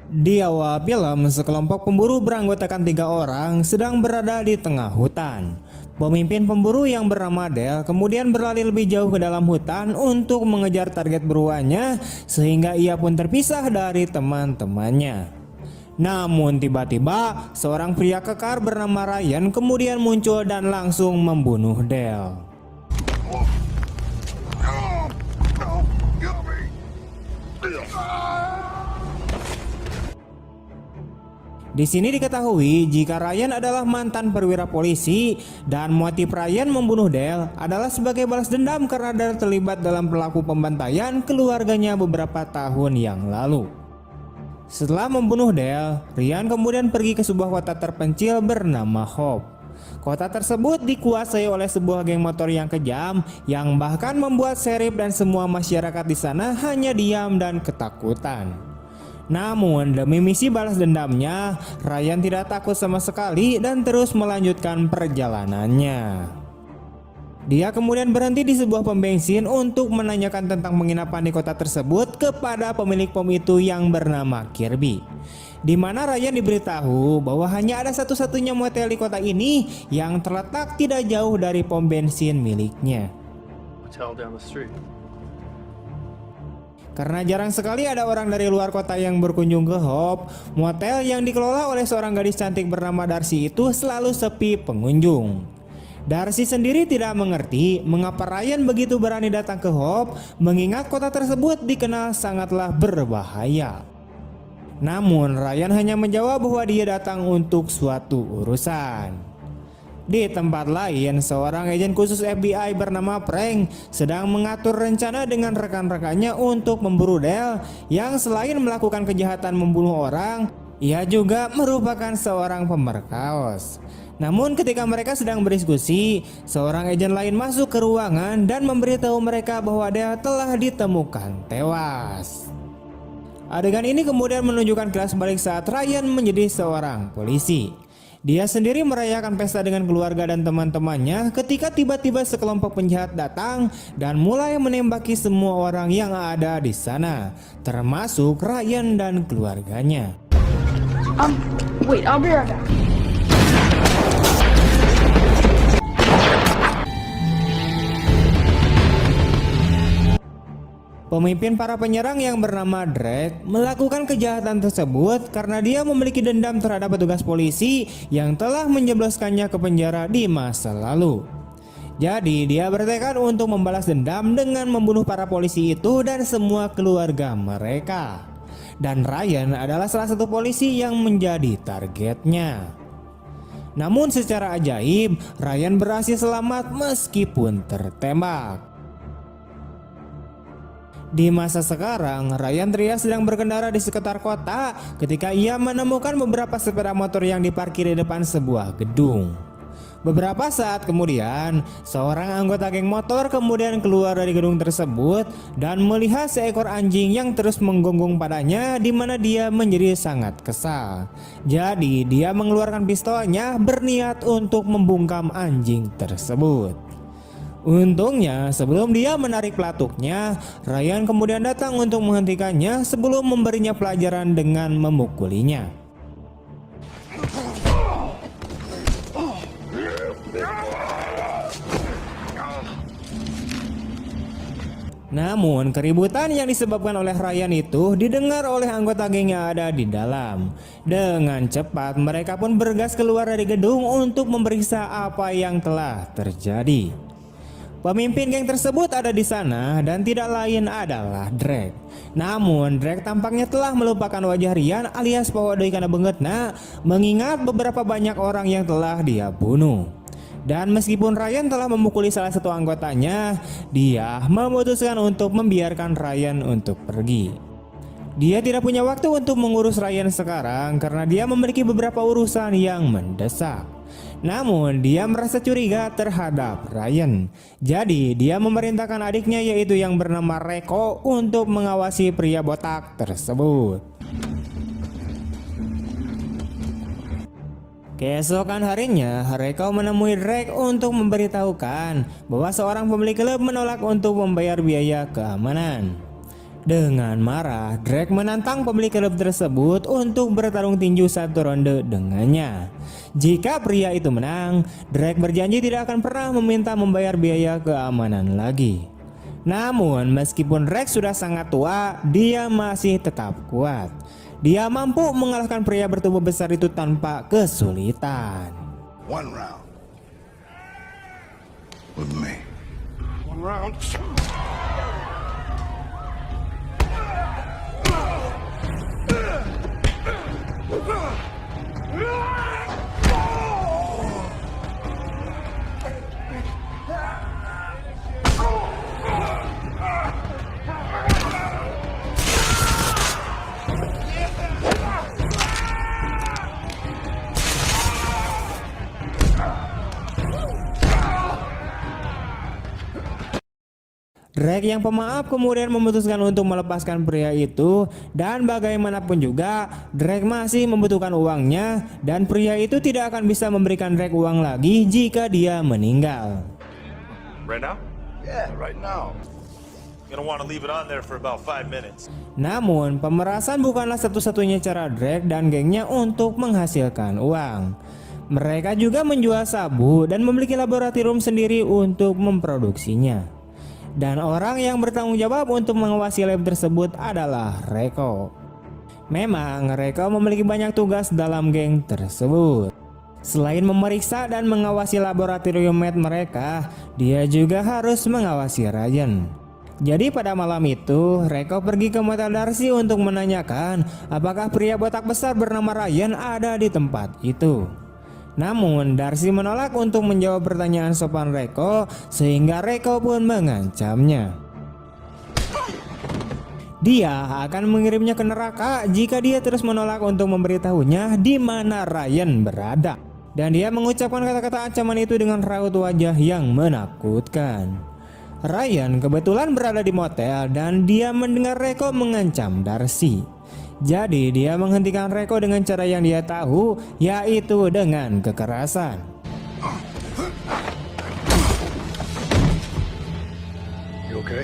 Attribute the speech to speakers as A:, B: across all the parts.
A: Di awal film, sekelompok pemburu beranggotakan 3 orang sedang berada di tengah hutan. Pemimpin pemburu yang bernama Del kemudian berlari lebih jauh ke dalam hutan untuk mengejar target buruannya, sehingga ia pun terpisah dari teman-temannya. Namun tiba-tiba seorang pria kekar bernama Ryan kemudian muncul dan langsung membunuh Del. Di sini diketahui jika Ryan adalah mantan perwira polisi dan motif Ryan membunuh Del adalah sebagai balas dendam karena Del terlibat dalam pelaku pembantaian keluarganya beberapa tahun yang lalu. Setelah membunuh Del, Ryan kemudian pergi ke sebuah kota terpencil bernama Hope. Kota tersebut dikuasai oleh sebuah geng motor yang kejam yang bahkan membuat Sheriff dan semua masyarakat di sana hanya diam dan ketakutan. Namun demi misi balas dendamnya, Ryan tidak takut sama sekali dan terus melanjutkan perjalanannya. Dia kemudian berhenti di sebuah pom bensin untuk menanyakan tentang penginapan di kota tersebut kepada pemilik pom itu yang bernama Kirby. Di mana Ryan diberitahu bahwa hanya ada satu-satunya motel di kota ini yang terletak tidak jauh dari pom bensin miliknya.
B: Hotel down the street.
A: Karena jarang sekali ada orang dari luar kota yang berkunjung ke Hope, motel yang dikelola oleh seorang gadis cantik bernama Darcy itu selalu sepi pengunjung. Darcy sendiri tidak mengerti mengapa Ryan begitu berani datang ke Hope, mengingat kota tersebut dikenal sangatlah berbahaya. Namun Ryan hanya menjawab bahwa dia datang untuk suatu urusan. Di tempat lain, seorang agen khusus FBI bernama Frank sedang mengatur rencana dengan rekan-rekannya untuk memburu Del yang selain melakukan kejahatan membunuh orang, ia juga merupakan seorang pemerkaos. Namun ketika mereka sedang berdiskusi, seorang agen lain masuk ke ruangan dan memberitahu mereka bahwa Del telah ditemukan tewas. Adegan ini kemudian menunjukkan kilas balik saat Ryan menjadi seorang polisi. Dia sendiri merayakan pesta dengan keluarga dan teman-temannya ketika tiba-tiba sekelompok penjahat datang dan mulai menembaki semua orang yang ada di sana, termasuk Ryan dan keluarganya.
C: Wait, I'll be right back.
A: Pemimpin para penyerang yang bernama Drake melakukan kejahatan tersebut karena dia memiliki dendam terhadap petugas polisi yang telah menjebloskannya ke penjara di masa lalu. Jadi dia bertekad untuk membalas dendam dengan membunuh para polisi itu dan semua keluarga mereka. Dan Ryan adalah salah satu polisi yang menjadi targetnya. Namun secara ajaib, Ryan berhasil selamat meskipun tertembak. Di masa sekarang, Ryan terlihat sedang berkendara di sekitar kota ketika ia menemukan beberapa sepeda motor yang diparkir di depan sebuah gedung. Beberapa saat kemudian, seorang anggota geng motor kemudian keluar dari gedung tersebut dan melihat seekor anjing yang terus menggonggong padanya, di mana dia menjadi sangat kesal. Jadi dia mengeluarkan pistolnya berniat untuk membungkam anjing tersebut. Untungnya sebelum dia menarik pelatuknya, Ryan kemudian datang untuk menghentikannya sebelum memberinya pelajaran dengan memukulinya. Namun keributan yang disebabkan oleh Ryan itu didengar oleh anggota geng yang ada di dalam. Dengan cepat mereka pun bergas keluar dari gedung untuk memeriksa apa yang telah terjadi. Pemimpin geng tersebut ada di sana dan tidak lain adalah Drake. Namun Drake tampaknya telah melupakan wajah Ryan alias Pawadoi Kana Bengetna, mengingat beberapa banyak orang yang telah dia bunuh. Dan meskipun Ryan telah memukuli salah satu anggotanya, dia memutuskan untuk membiarkan Ryan untuk pergi. Dia tidak punya waktu untuk mengurus Ryan sekarang karena dia memiliki beberapa urusan yang mendesak. Namun dia merasa curiga terhadap Ryan. Jadi dia memerintahkan adiknya yaitu yang bernama Reko untuk mengawasi pria botak tersebut. Keesokan harinya, Reko menemui Drake untuk memberitahukan bahwa seorang pemilik klub menolak untuk membayar biaya keamanan. Dengan marah, Drake menantang pemilik klub tersebut untuk bertarung tinju satu ronde dengannya. Jika pria itu menang, Drake berjanji tidak akan pernah meminta membayar biaya keamanan lagi. Namun meskipun Drake sudah sangat tua, dia masih tetap kuat. Dia mampu mengalahkan pria bertubuh besar itu tanpa kesulitan.
D: One round with me.
B: One round.
A: Drake yang pemaaf kemudian memutuskan untuk melepaskan pria itu, dan bagaimanapun juga Drake masih membutuhkan uangnya dan pria itu tidak akan bisa memberikan Drake uang lagi jika dia meninggal.
E: Right now?
D: Yeah, right now.
E: Gonna want to leave it on there for about 5 minutes.
A: Namun pemerasan bukanlah satu-satunya cara Drake dan gengnya untuk menghasilkan uang. Mereka juga menjual sabu dan memiliki laboratorium sendiri untuk memproduksinya. Dan orang yang bertanggung jawab untuk mengawasi lab tersebut adalah Reiko. Memang Reiko memiliki banyak tugas dalam geng tersebut. Selain memeriksa dan mengawasi laboratorium med mereka, dia juga harus mengawasi Ryan. Jadi pada malam itu, Reiko pergi ke motel Darcy untuk menanyakan apakah pria botak besar bernama Ryan ada di tempat itu. Namun Darcy menolak untuk menjawab pertanyaan sopan Reiko, sehingga Reiko pun mengancamnya. Dia akan mengirimnya ke neraka jika dia terus menolak untuk memberitahunya di mana Ryan berada. Dan dia mengucapkan kata-kata ancaman itu dengan raut wajah yang menakutkan. Ryan kebetulan berada di motel dan dia mendengar Reiko mengancam Darcy. Jadi dia menghentikan Reiko dengan cara yang dia tahu, yaitu dengan kekerasan.
D: You okay?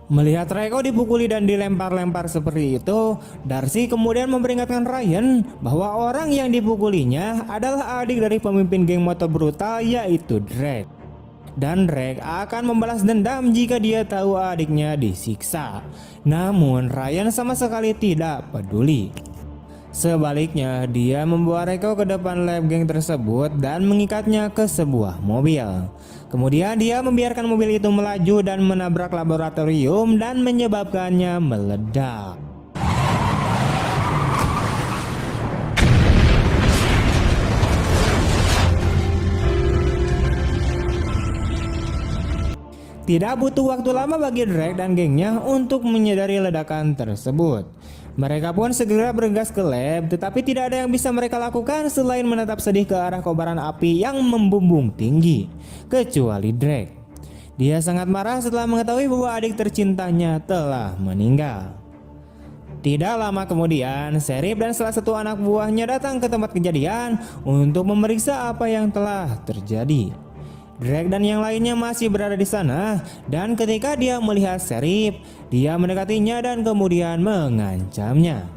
A: Melihat Reiko dipukuli dan dilempar-lempar seperti itu, Darcy kemudian memperingatkan Ryan bahwa orang yang dipukulinya adalah adik dari pemimpin geng motor brutal, yaitu Drake. Dan Drake akan membalas dendam jika dia tahu adiknya disiksa. Namun Ryan sama sekali tidak peduli. Sebaliknya, dia membawa Reiko ke depan lab geng tersebut dan mengikatnya ke sebuah mobil. Kemudian dia membiarkan mobil itu melaju dan menabrak laboratorium dan menyebabkannya meledak. Tidak butuh waktu lama bagi Drake dan gengnya untuk menyadari ledakan tersebut. Mereka pun segera bergegas ke lab, tetapi tidak ada yang bisa mereka lakukan selain menatap sedih ke arah kobaran api yang membumbung tinggi, kecuali Drake. Dia sangat marah setelah mengetahui bahwa adik tercintanya telah meninggal. Tidak lama kemudian, Sheriff dan salah satu anak buahnya datang ke tempat kejadian untuk memeriksa apa yang telah terjadi. Drake dan yang lainnya masih berada di sana, dan ketika dia melihat Sheriff, dia mendekatinya dan kemudian mengancamnya.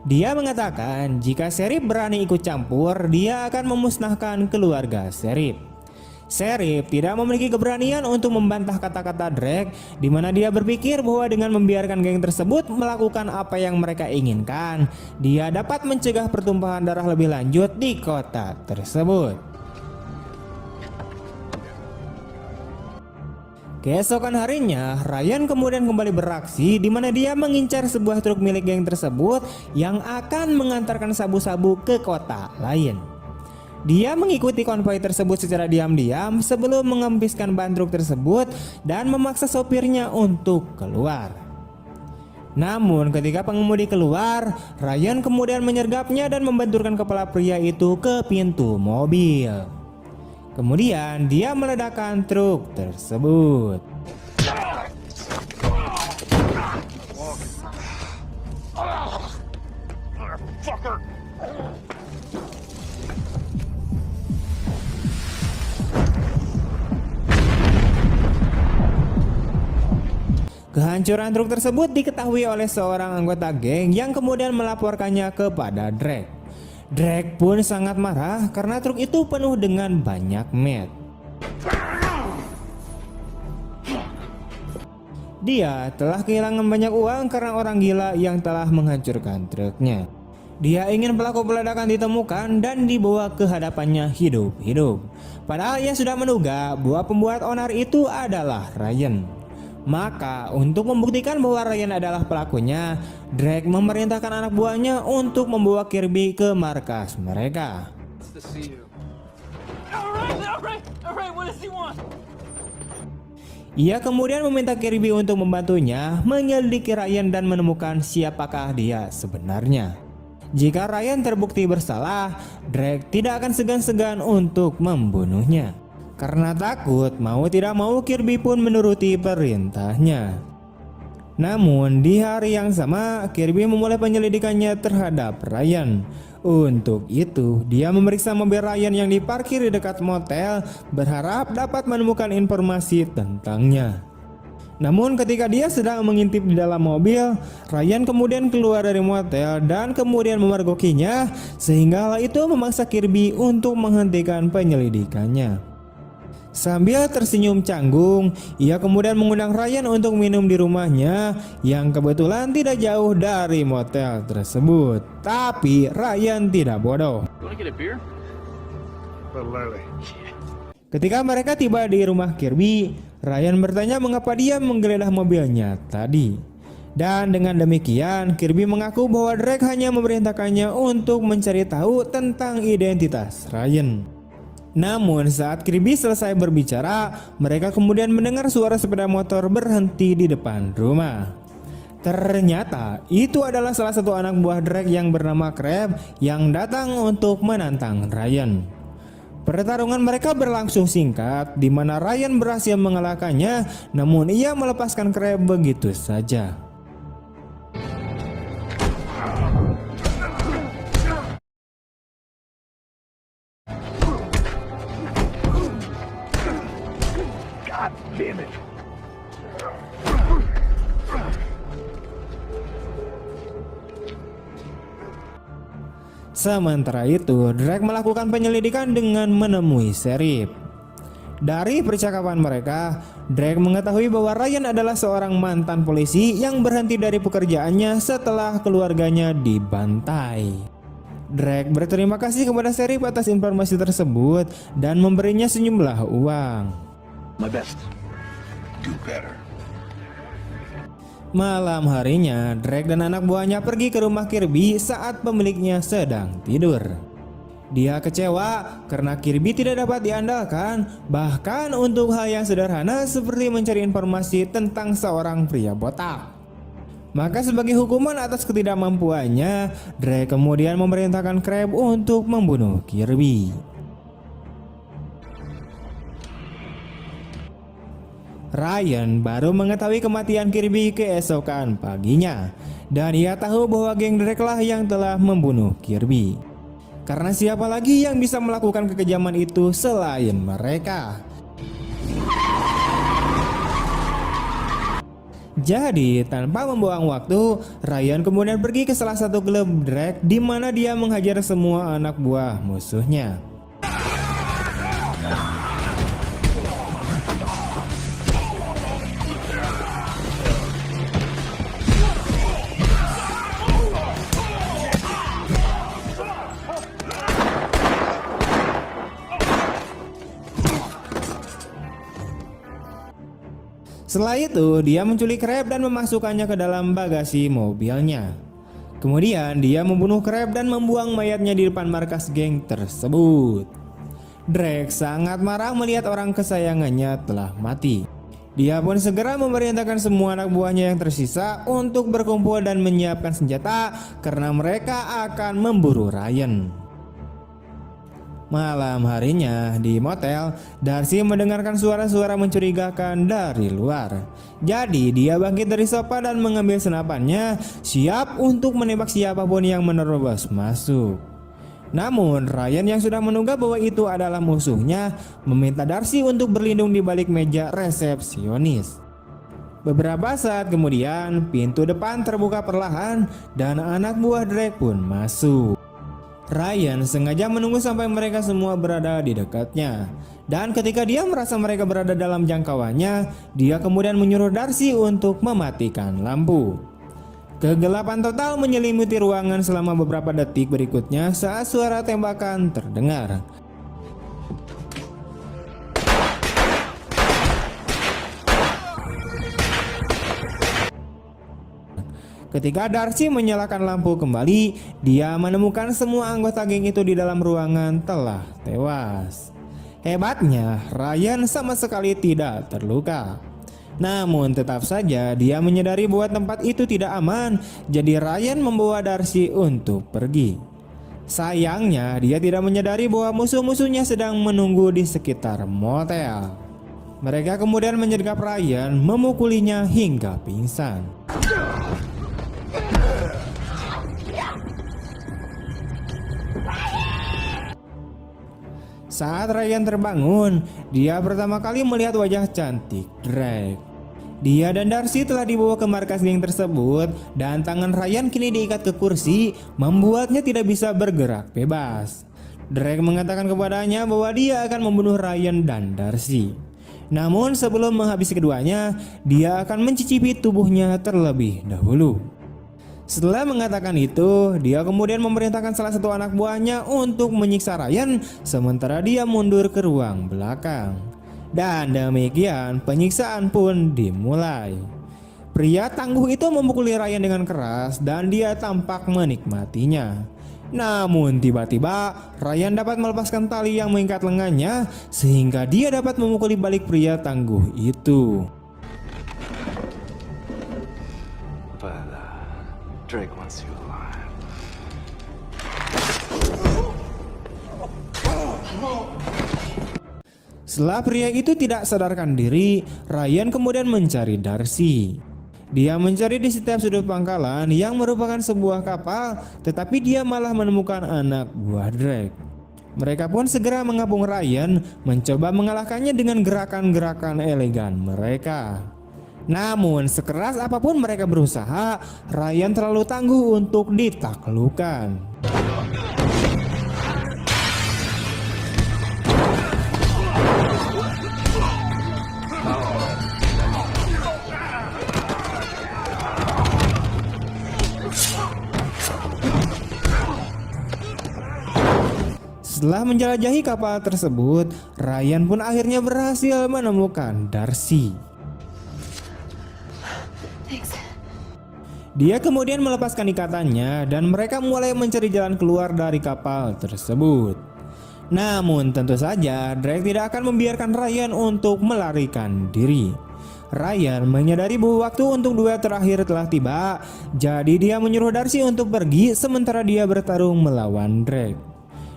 A: Dia mengatakan jika Sheriff berani ikut campur, dia akan memusnahkan keluarga Sheriff. Sheriff tidak memiliki keberanian untuk membantah kata-kata Drake, di mana dia berpikir bahwa dengan membiarkan geng tersebut melakukan apa yang mereka inginkan, dia dapat mencegah pertumpahan darah lebih lanjut di kota tersebut. Keesokan harinya, Ryan kemudian kembali beraksi di mana dia mengincar sebuah truk milik geng tersebut yang akan mengantarkan sabu-sabu ke kota lain. Dia mengikuti konvoi tersebut secara diam-diam sebelum mengempiskan ban truk tersebut dan memaksa sopirnya untuk keluar. Namun ketika pengemudi keluar, Ryan kemudian menyergapnya dan membenturkan kepala pria itu ke pintu mobil. Kemudian dia meledakkan truk tersebut. Kehancuran truk tersebut diketahui oleh seorang anggota geng yang kemudian melaporkannya kepada Drake. Drake pun sangat marah karena truk itu penuh dengan banyak mat. Dia telah kehilangan banyak uang karena orang gila yang telah menghancurkan truknya. Dia ingin pelaku peledakan ditemukan dan dibawa ke hadapannya hidup-hidup. Padahal ia sudah menduga bahwa pembuat onar itu adalah Ryan. Maka untuk membuktikan bahwa Ryan adalah pelakunya, Drake memerintahkan anak buahnya untuk membawa Kirby ke markas mereka.
B: To see you.
F: What does he want?
A: Ia kemudian meminta Kirby untuk membantunya menyelidiki Ryan dan menemukan siapakah dia sebenarnya. Jika Ryan terbukti bersalah, Drake tidak akan segan-segan untuk membunuhnya. Karena takut, mau tidak mau Kirby pun menuruti perintahnya. Namun di hari yang sama, Kirby memulai penyelidikannya terhadap Ryan. Untuk itu, dia memeriksa mobil Ryan yang diparkir di dekat motel, berharap dapat menemukan informasi tentangnya. Namun ketika dia sedang mengintip di dalam mobil, Ryan kemudian keluar dari motel dan kemudian memergokinya, sehingga hal itu memaksa Kirby untuk menghentikan penyelidikannya. Sambil tersenyum canggung, ia kemudian mengundang Ryan untuk minum di rumahnya yang kebetulan tidak jauh dari motel tersebut. Tapi Ryan tidak bodoh.
B: You wanna get a beer?
D: A little early.
A: Ketika mereka tiba di rumah Kirby, Ryan bertanya mengapa dia menggeledah mobilnya tadi. Dan dengan demikian, Kirby mengaku bahwa Drake hanya memerintahkannya untuk mencari tahu tentang identitas Ryan. Namun saat Kirby selesai berbicara, mereka kemudian mendengar suara sepeda motor berhenti di depan rumah. Ternyata itu adalah salah satu anak buah Drake yang bernama Crab yang datang untuk menantang Ryan. Pertarungan mereka berlangsung singkat, di mana Ryan berhasil mengalahkannya, namun ia melepaskan Crab begitu saja.
D: God damn it.
A: Sementara itu, Drake melakukan penyelidikan dengan menemui Sheriff. Dari percakapan mereka, Drake mengetahui bahwa Ryan adalah seorang mantan polisi yang berhenti dari pekerjaannya setelah keluarganya dibantai. Drake berterima kasih kepada Sheriff atas informasi tersebut dan memberinya sejumlah uang.
D: My best. Do better.
A: Malam harinya, Drake dan anak buahnya pergi ke rumah Kirby saat pemiliknya sedang tidur. Dia kecewa karena Kirby tidak dapat diandalkan, bahkan untuk hal yang sederhana seperti mencari informasi tentang seorang pria botak. Maka sebagai hukuman atas ketidakmampuannya, Drake kemudian memerintahkan Crab untuk membunuh Kirby. Ryan baru mengetahui kematian Kirby keesokan paginya, dan ia tahu bahwa geng Drake lah yang telah membunuh Kirby. Karena siapa lagi yang bisa melakukan kekejaman itu selain mereka? Jadi tanpa membuang waktu, Ryan kemudian pergi ke salah satu klub Drake di mana dia menghajar semua anak buah musuhnya. Setelah itu, dia menculik Crab dan memasukkannya ke dalam bagasi mobilnya. Kemudian, dia membunuh Crab dan membuang mayatnya di depan markas geng tersebut. Drake sangat marah melihat orang kesayangannya telah mati. Dia pun segera memerintahkan semua anak buahnya yang tersisa untuk berkumpul dan menyiapkan senjata karena mereka akan memburu Ryan. Malam harinya di motel, Darcy mendengarkan suara-suara mencurigakan dari luar. Jadi dia bangkit dari sofa dan mengambil senapannya, siap untuk menembak siapapun yang menerobos masuk. Namun Ryan yang sudah menduga bahwa itu adalah musuhnya meminta Darcy untuk berlindung di balik meja resepsionis. Beberapa saat kemudian, pintu depan terbuka perlahan dan anak buah Drake pun masuk. Ryan sengaja menunggu sampai mereka semua berada di dekatnya. Dan ketika dia merasa mereka berada dalam jangkauannya, dia kemudian menyuruh Darcy untuk mematikan lampu. Kegelapan total menyelimuti ruangan selama beberapa detik berikutnya saat suara tembakan terdengar. Ketika Darcy menyalakan lampu kembali, dia menemukan semua anggota geng itu di dalam ruangan telah tewas. Hebatnya, Ryan sama sekali tidak terluka. Namun tetap saja dia menyadari bahwa tempat itu tidak aman, jadi Ryan membawa Darcy untuk pergi. Sayangnya, dia tidak menyadari bahwa musuh-musuhnya sedang menunggu di sekitar motel. Mereka kemudian menyergap Ryan, memukulinya hingga pingsan. Saat Ryan terbangun, dia pertama kali melihat wajah cantik Drake. Dia dan Darcy telah dibawa ke markas geng tersebut dan tangan Ryan kini diikat ke kursi, membuatnya tidak bisa bergerak bebas. Drake mengatakan kepadanya bahwa dia akan membunuh Ryan dan Darcy. Namun sebelum menghabisi keduanya, dia akan mencicipi tubuhnya terlebih dahulu. Setelah mengatakan itu, dia kemudian memerintahkan salah satu anak buahnya untuk menyiksa Ryan sementara dia mundur ke ruang belakang. Dan demikian penyiksaan pun dimulai. Pria tangguh itu memukuli Ryan dengan keras dan dia tampak menikmatinya. Namun tiba-tiba Ryan dapat melepaskan tali yang mengikat lengannya sehingga dia dapat memukuli balik pria tangguh itu.
B: Drake wants you alive.
A: Setelah pria itu tidak sadarkan diri, Ryan kemudian mencari Darcy. Dia mencari di setiap sudut pangkalan yang merupakan sebuah kapal, tetapi dia malah menemukan anak buah Drake. Mereka pun segera mengepung Ryan, mencoba mengalahkannya dengan gerakan-gerakan elegan mereka. Namun sekeras apapun mereka berusaha, Ryan terlalu tangguh untuk ditaklukkan. Setelah menjelajahi kapal tersebut, Ryan pun akhirnya berhasil menemukan Darcy. Dia kemudian melepaskan ikatannya dan mereka mulai mencari jalan keluar dari kapal tersebut. Namun tentu saja Drake tidak akan membiarkan Ryan untuk melarikan diri. Ryan menyadari bahwa waktu untuk duel terakhir telah tiba, jadi dia menyuruh Darcy untuk pergi sementara dia bertarung melawan Drake.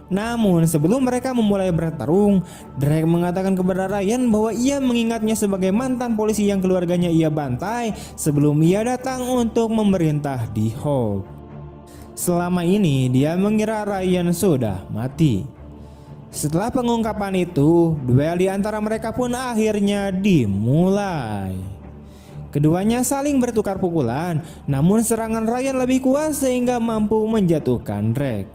A: Namun sebelum mereka memulai bertarung, Drake mengatakan kepada Ryan bahwa ia mengingatnya sebagai mantan polisi yang keluarganya ia bantai sebelum ia datang untuk memerintah di Hope. Selama ini dia mengira Ryan sudah mati. Setelah pengungkapan itu, duel di antara mereka pun akhirnya dimulai. Keduanya saling bertukar pukulan, namun serangan Ryan lebih kuat sehingga mampu menjatuhkan Drake.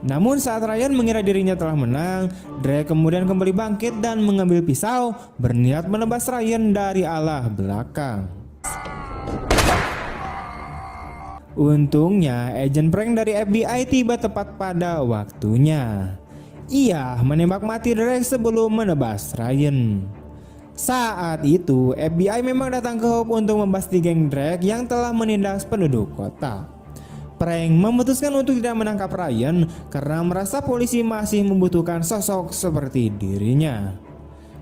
A: Namun saat Ryan mengira dirinya telah menang, Drake kemudian kembali bangkit dan mengambil pisau, berniat menebas Ryan dari arah belakang. Untungnya, agen prank dari FBI tiba tepat pada waktunya. Ia menembak mati Drake sebelum menebas Ryan. Saat itu, FBI memang datang ke Hope untuk membasmi geng Drake yang telah menindas penduduk kota. Prank memutuskan untuk tidak menangkap Ryan karena merasa polisi masih membutuhkan sosok seperti dirinya.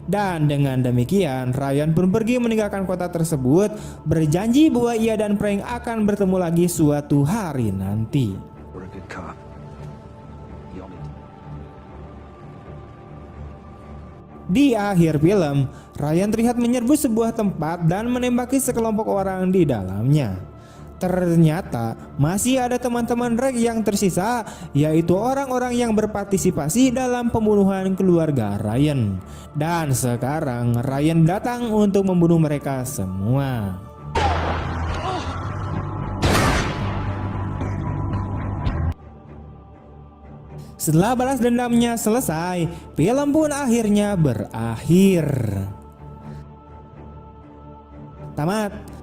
A: Dan dengan demikian, Ryan pun pergi meninggalkan kota tersebut, berjanji bahwa ia dan Frank akan bertemu lagi suatu hari nanti.
D: We're a good cop. You only
A: Di akhir film, Ryan terlihat menyerbu sebuah tempat dan menembaki sekelompok orang di dalamnya. Ternyata masih ada teman-teman Drake yang tersisa, yaitu orang-orang yang berpartisipasi dalam pembunuhan keluarga Ryan. Dan sekarang Ryan datang untuk membunuh mereka semua. Setelah balas dendamnya selesai, film pun akhirnya berakhir. Tamat.